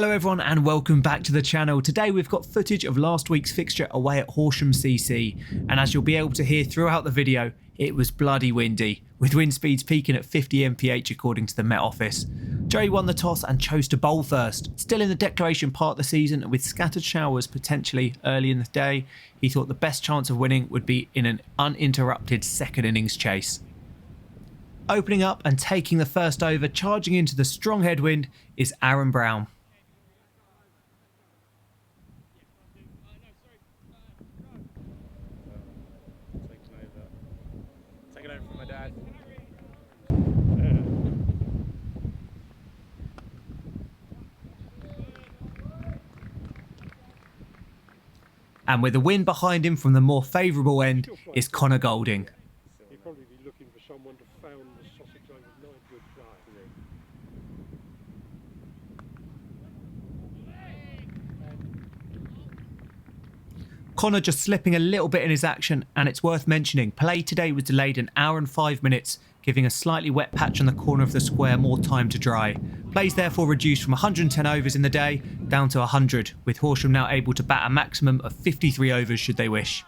Hello everyone and welcome back to the channel. Today we've got footage of last week's fixture away at Horsham CC, and as you'll be able to hear throughout the video, it was bloody windy, with wind speeds peaking at 50 mph according to the Met Office. Joey won the toss and chose to bowl first. Still in the declaration part of the season, with scattered showers potentially early in the day, he thought the best chance of winning would be in an uninterrupted second innings chase. Opening up and taking the first over, charging into the strong headwind, is Aaron Brown. Taking over from my dad. And with the wind behind him from the more favourable end is Connor Golding. He'd probably be looking for someone to found the Sussex over 9 good play. Connor just slipping a little bit in his action, and it's worth mentioning play today was delayed an hour and 5 minutes, giving a slightly wet patch on the corner of the square more time to dry. Plays therefore reduced from 110 overs in the day down to 100, with Horsham now able to bat a maximum of 53 overs should they wish.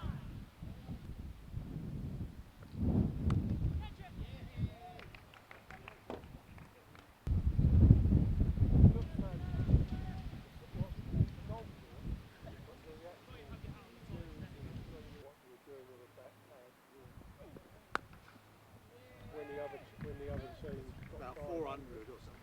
When the other team got about 400 or something.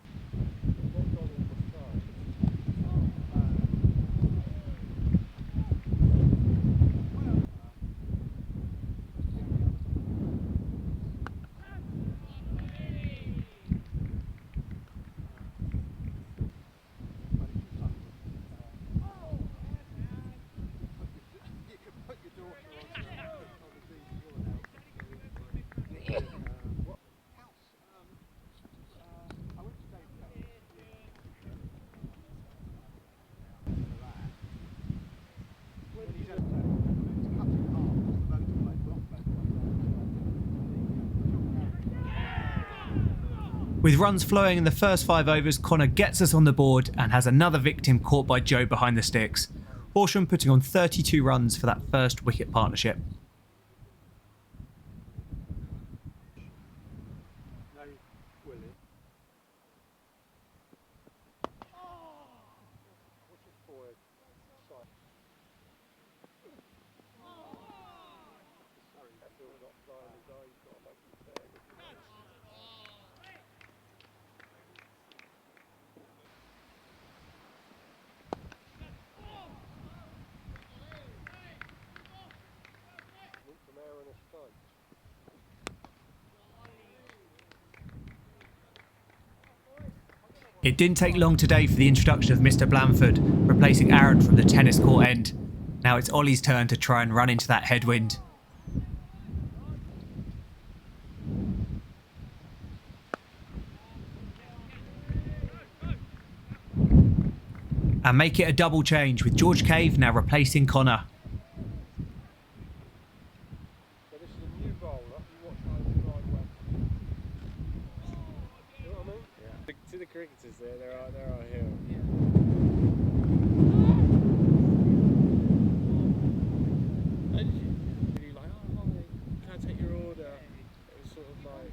With runs flowing in the first 5 overs, Connor gets us on the board and has another victim caught by Joe behind the sticks. Horsham putting on 32 runs for that first wicket partnership. No, Willie. What's his forward side? Sorry, he's still got fly in his eye. He's got to make it fair. From Aaron Estate. It didn't take long today for the introduction of Mr. Blanford, replacing Aaron from the tennis court end. Now it's Ollie's turn to try and run into that headwind. And make it a double change, with George Cave now replacing Connor. So this is a new bowler. You watch how he drive well. You know what I mean? Yeah. To the cricketers there are here. Really like, oh, can I take your order? It was sort of like,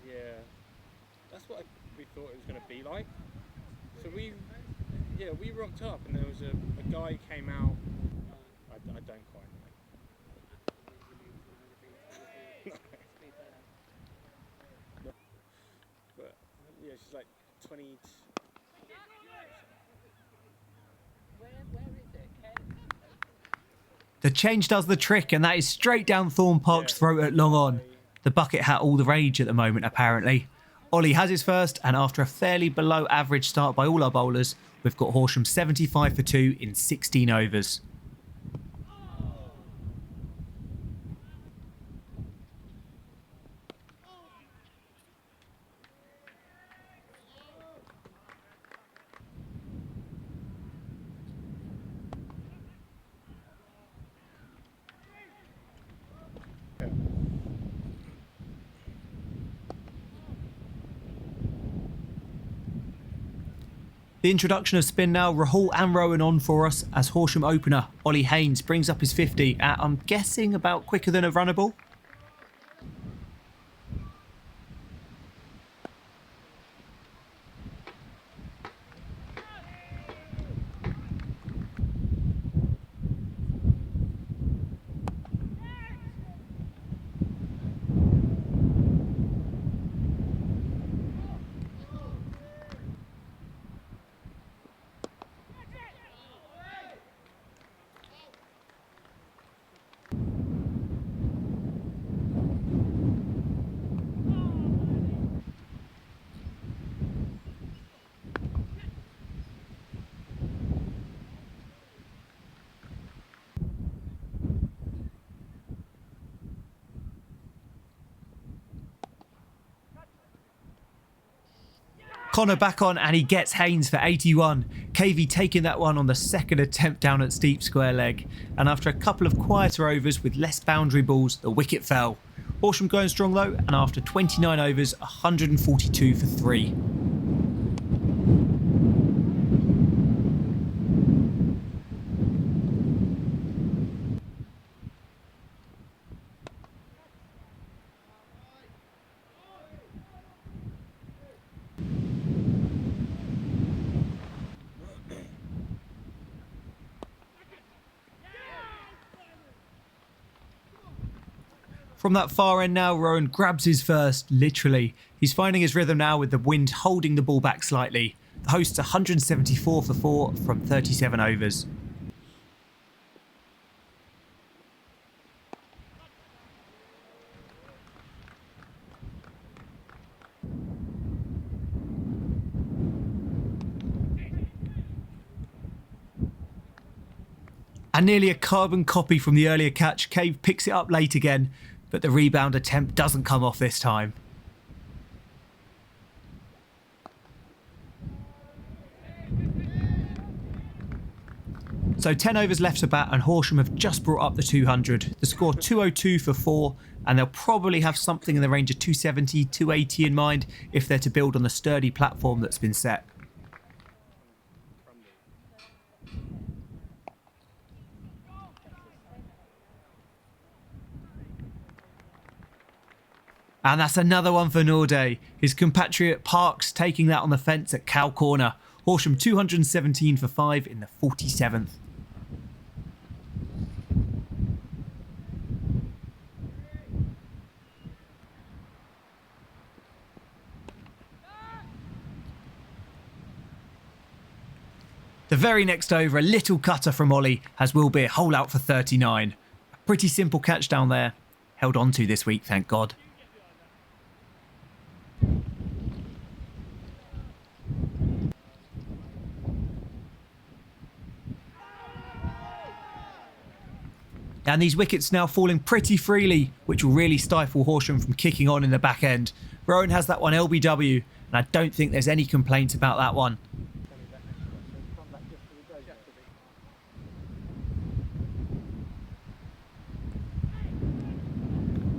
yeah, that's what we thought it was going to be like. So we rocked up and there was a guy came out. I don't quite know. But yeah, she's like 20. Where is it, Ken? The change does the trick, and that is straight down Thorne Park's throat at long on. The bucket hat all the rage at the moment apparently. Ollie has his first, and after a fairly below average start by all our bowlers, we've got Horsham 75 for 2 in 16 overs. The introduction of spin now, Rahul and Rowan on for us as Horsham opener Ollie Haynes brings up his 50 at, I'm guessing, about quicker than a runner ball. Connor back on and he gets Haynes for 81. KV taking that one on the second attempt down at steep square leg. And after a couple of quieter overs with less boundary balls, the wicket fell. Horsham going strong though, and after 29 overs, 142 for 3. From that far end now, Rowan grabs his first, literally. He's finding his rhythm now with the wind holding the ball back slightly. The hosts 174 for 4 from 37 overs. And nearly a carbon copy from the earlier catch. Cave picks it up late again, but the rebound attempt doesn't come off this time. So 10 overs left to bat and Horsham have just brought up the 200. The score 202 for 4, and they'll probably have something in the range of 270, 280 in mind if they're to build on the sturdy platform that's been set. And that's another one for Norday. His compatriot Parks taking that on the fence at Cow Corner. Horsham 217 for 5 in the 47th. The very next over, a little cutter from Ollie has Will Beer hole out for 39. A pretty simple catch down there. Held on to this week, thank God. And these wickets now falling pretty freely, which will really stifle Horsham from kicking on in the back end. Rowan has that one LBW, and I don't think there's any complaints about that one.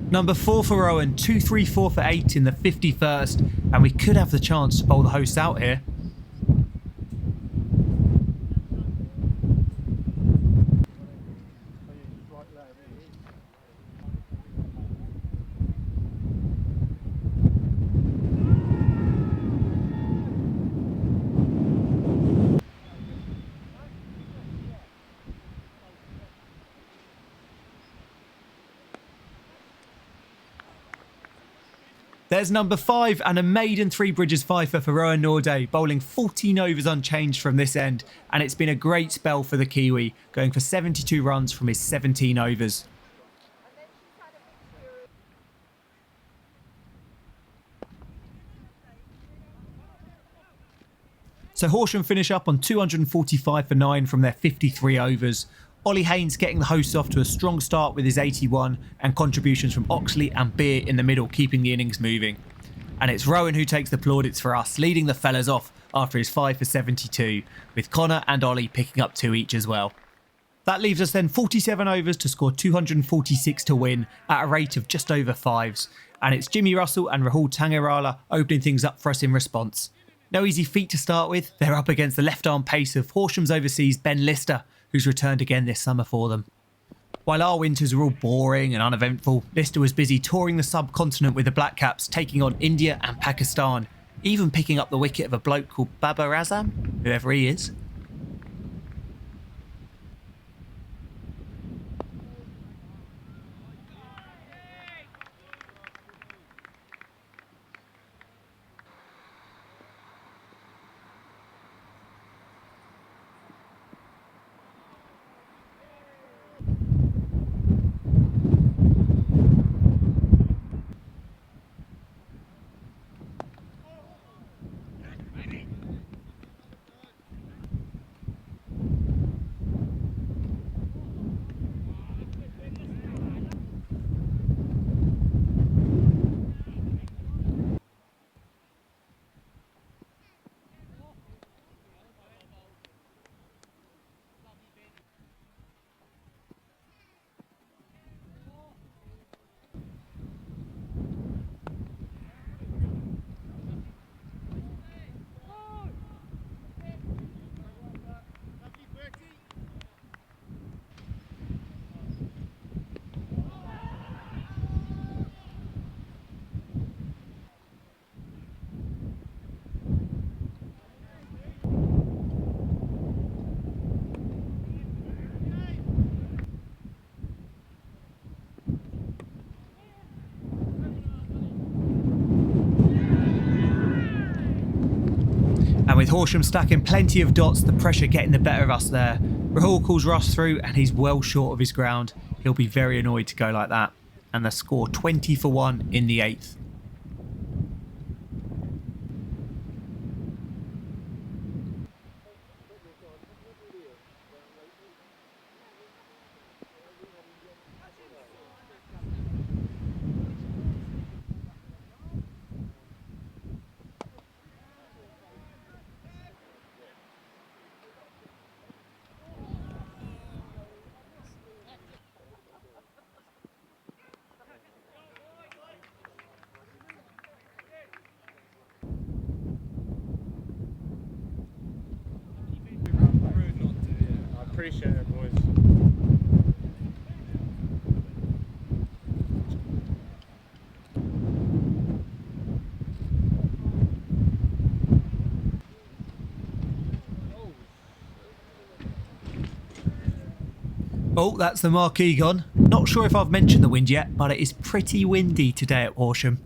Number 4 for Rowan, 2-3-4 for 8 in the 51st, and we could have the chance to bowl the hosts out here. There's number 5 and a maiden Three Bridges fifer for Rowan Norday, bowling 14 overs unchanged from this end, and it's been a great spell for the Kiwi, going for 72 runs from his 17 overs. So Horsham finish up on 245 for 9 from their 53 overs. Ollie Haynes getting the hosts off to a strong start with his 81, and contributions from Oxley and Beer in the middle keeping the innings moving. And it's Rowan who takes the plaudits for us, leading the fellas off after his 5 for 72, with Connor and Ollie picking up 2 each as well. That leaves us then 47 overs to score 246 to win at a rate of just over 5s, and it's Jimmy Russell and Rahul Tangirala opening things up for us in response. No easy feat to start with. They're up against the left-arm pace of Horsham's overseas Ben Lister, who's returned again this summer for them. While our winters were all boring and uneventful, Lister was busy touring the subcontinent with the Black Caps, taking on India and Pakistan, even picking up the wicket of a bloke called Babar Azam, whoever he is. And with Horsham stacking plenty of dots, the pressure getting the better of us there. Rahul calls Ross through and he's well short of his ground. He'll be very annoyed to go like that. And the score 20 for 1 in the 8th. I appreciate it, boys. Oh, that's the marquee gone. Not sure if I've mentioned the wind yet, but it is pretty windy today at Horsham.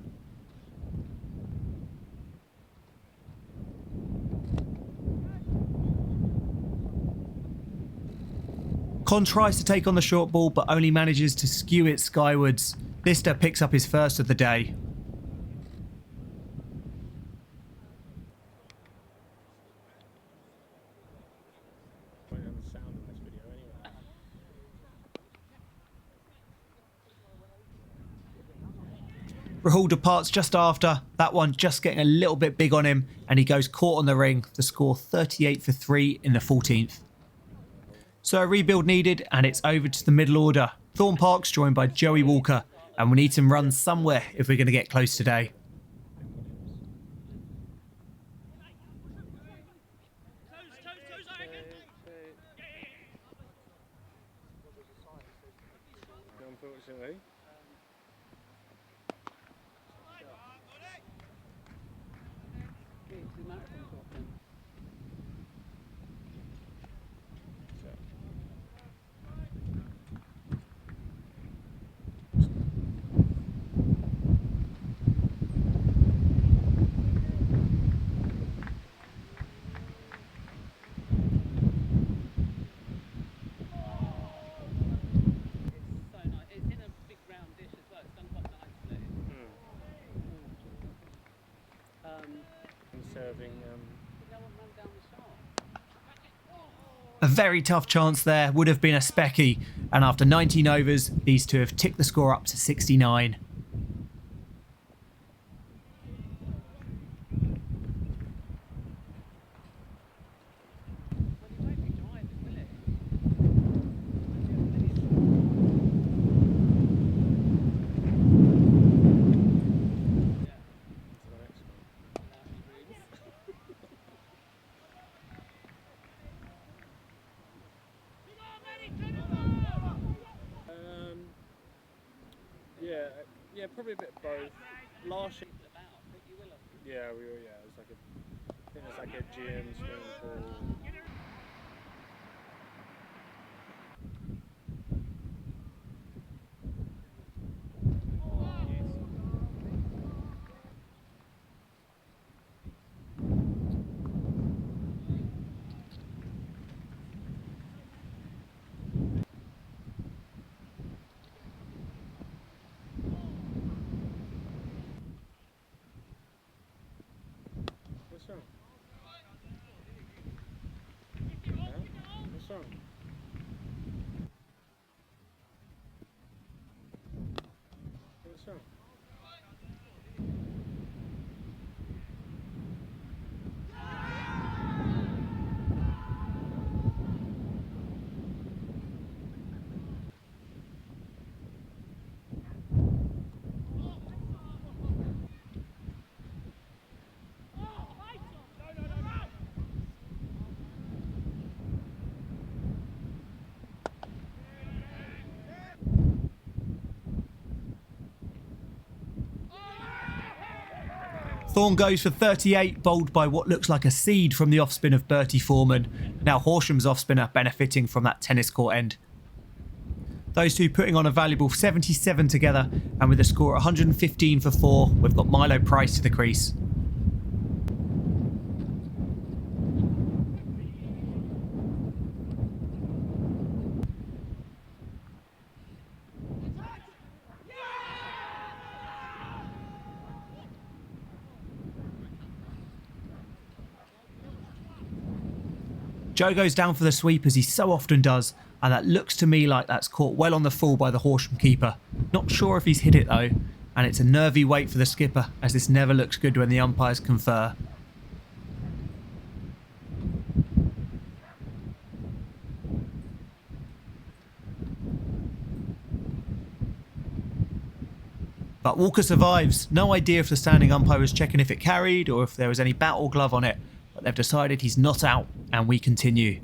Con tries to take on the short ball, but only manages to skew it skywards. Lister picks up his first of the day. Rahul departs just after, that one just getting a little bit big on him, and he goes caught on the ring. The score 38 for 3 in the 14th. So a rebuild needed, and it's over to the middle order. Thorne Park's joined by Joey Walker, and we need some runs somewhere if we're going to get close today. Unfortunately. A very tough chance there, would have been a specky, and after 19 overs, these two have ticked the score up to 69. probably a bit of both. Last year, yeah, we were. Yeah, it was like I think it was like a gym, swimming pool. What's wrong? Huh? What's wrong? What's wrong? Thorne goes for 38, bowled by what looks like a seed from the off-spin of Bertie Foreman. Now Horsham's off-spinner benefiting from that tennis court end. Those two putting on a valuable 77 together, and with a score 115 for 4, we've got Milo Price to the crease. Joe goes down for the sweep as he so often does, and that looks to me like that's caught well on the full by the Horsham keeper. Not sure if he's hit it though, and it's a nervy wait for the skipper as this never looks good when the umpires confer. But Walker survives. No idea if the standing umpire was checking if it carried or if there was any bat or glove on it, but they've decided he's not out, and we continue.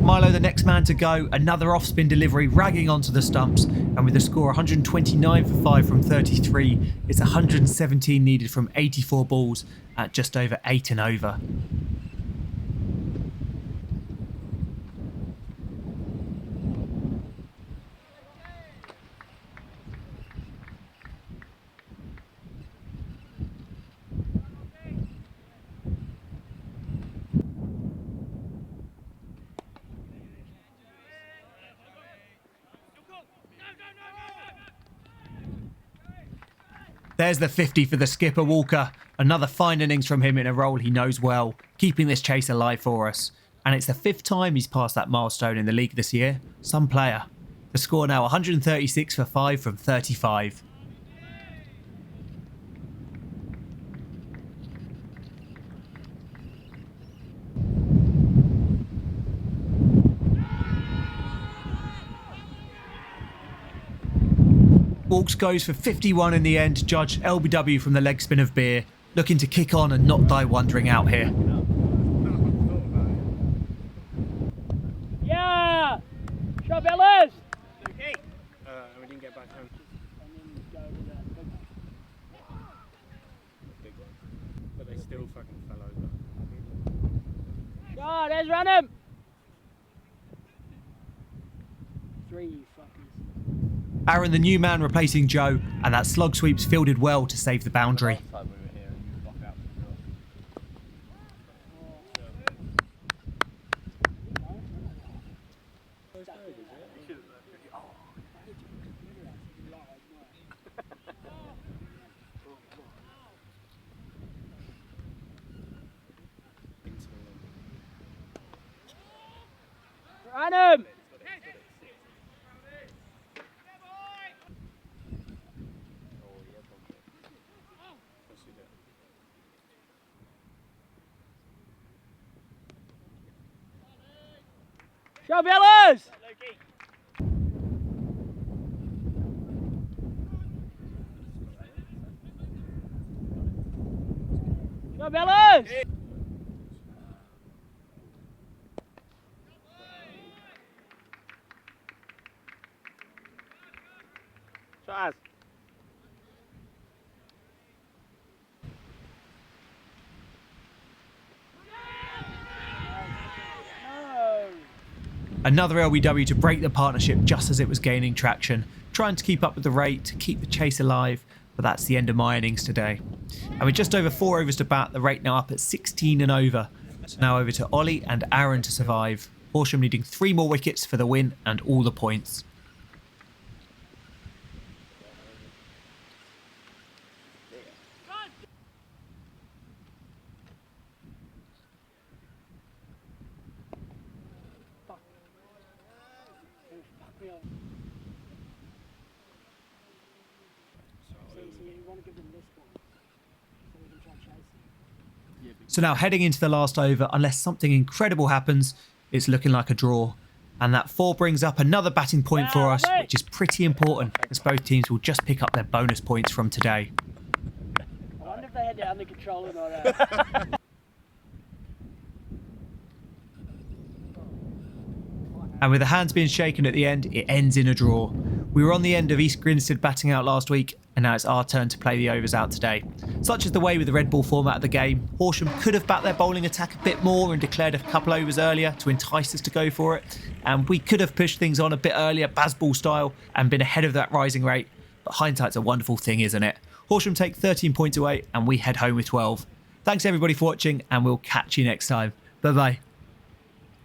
Milo the next man to go, another off-spin delivery ragging onto the stumps, and with a score 129 for 5 from 33, it's 117 needed from 84 balls at just over 8 and over. There's the 50 for the skipper Walker. Another fine innings from him in a role he knows well, keeping this chase alive for us. And it's the 5th time he's passed that milestone in the league this year. Some player. The score now 136 for 5 from 35. Walks goes for 51 in the end, judge LBW from the leg spin of beer, looking to kick on and not die wondering out here. Yeah! Travelers! Okay. We didn't get back home. Big one. But they still fucking fell over. Oh, there's Ranham! 3 fuckers. Aaron the new man replacing Joe, and that slug sweep's fielded well to save the boundary. Ranham! Show bowlers! Show bowlers! Shot. Another LBW to break the partnership just as it was gaining traction, trying to keep up with the rate, to keep the chase alive, but that's the end of my innings today. And with just over 4 overs to bat, the rate now up at 16 and over. So now over to Ollie and Aaron to survive. Horsham needing 3 more wickets for the win and all the points. So now heading into the last over, unless something incredible happens, it's looking like a draw. And that 4 brings up another batting point for us, which is pretty important, as both teams will just pick up their bonus points from today. I wonder if they had that under control or not. And with the hands being shaken at the end, it ends in a draw. We were on the end of East Grinstead batting out last week, and now it's our turn to play the overs out today. Such is the way with the red ball format of the game. Horsham could have backed their bowling attack a bit more and declared a couple overs earlier to entice us to go for it. And we could have pushed things on a bit earlier, Bazball style, and been ahead of that rising rate. But hindsight's a wonderful thing, isn't it? Horsham take 13 points away, and we head home with 12. Thanks everybody for watching, and we'll catch you next time. Bye bye.